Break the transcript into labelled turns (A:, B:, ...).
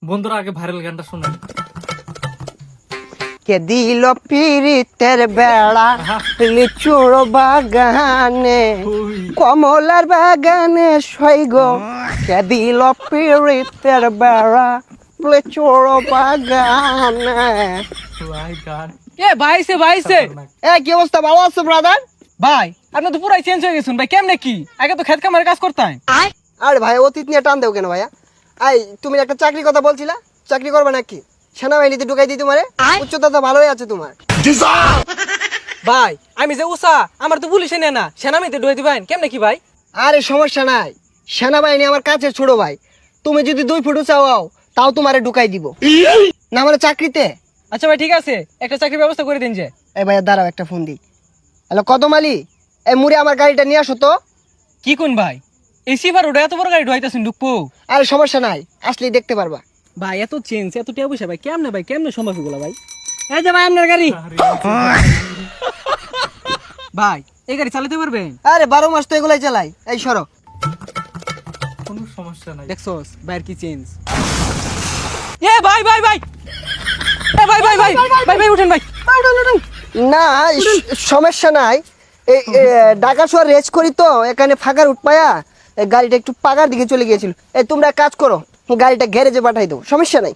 A: বন্ধুরা আগে ভাইরাল গানটা শুনেন।
B: কে দিল পিরিতের বেড়া লিচুর বাগানে কমলার বাগানে সৈগ কে দিল পিরিতের বেড়া লিচুর বাগানে।
A: ভাই গান
C: ভাইছে
B: এ কি অবস্থা, ভালো আছো ব্রাদার?
C: ভাই আপনি তো পুরাই চেঞ্জ হয়ে গেছেন ভাই, কেমনে কি আগে তো খেত কামারে কাজ করতেন।
B: আরে ভাই অতীত নিয়ে টান দেও কেন ভাইয়া? এই তুমি একটা চাকরির কথা বলছিলা, চাকরি করবে নাকি? সেনাবাহিনীতে ঢুকাই দিই তোমারে, উচ্চতা তো ভালোই আছে তোমার।
C: ভাই আমি যে উষা আমার তো পুলিশে নেয় না, সেনামিতে ঢুয়ে দিবেন কেমনে কি ভাই?
B: আরে সমস্যা নাই, সেনাবাহিনী আমার কাছে ছোট ভাই। তুমি যদি 2 ফুট চাও তাও তোমারে ঢুকাই দিব না মানে চাকরিতে।
C: আচ্ছা ভাই ঠিক আছে, একটা চাকরির ব্যবস্থা করে দিন যে।
B: এই ভাইয়া দাঁড়াও, একটা ফোন দিই। হ্যালো কদম আলী, এই মুড়ে আমার গাড়িটা নিয়ে আসো তো।
C: কি কোন ভাই এই সিভার ওটা এত বড় গাড়ি ঢুয়াইতেছেন ঢুকবো?
B: আরে সমস্যা নাই, আসলেই দেখতে পারবা।
C: ভাই এত চেঞ্জ এত টিয়া পয়সা ভাই কেমনে সম্ভব এগুলো ভাই? এই যে ভাই আপনার গাড়ি। ভাই এই গাড়ি চালাতে পারবেন?
B: আরে 12 মাস তো এগুলাই চালাই। এই সরো।
A: কোনো সমস্যা নাই।
C: দেখছস ভাইয়ের কি চেঞ্জ। এ ভাই ভাই ভাই এ ভাই ভাই ভাই ভাই ভাই উঠেন ভাই।
B: না সমস্যা নাই, এই ঢাকা শহর রেস করি তো এখানে ফাঁকার উঠপায়া গাড়িটা একটু পাকার দিকে চলে গিয়েছিল। এই তোমরা এক কাজ করো, গাড়িটা গ্যারেজে পাঠাই দাও, সমস্যা নাই।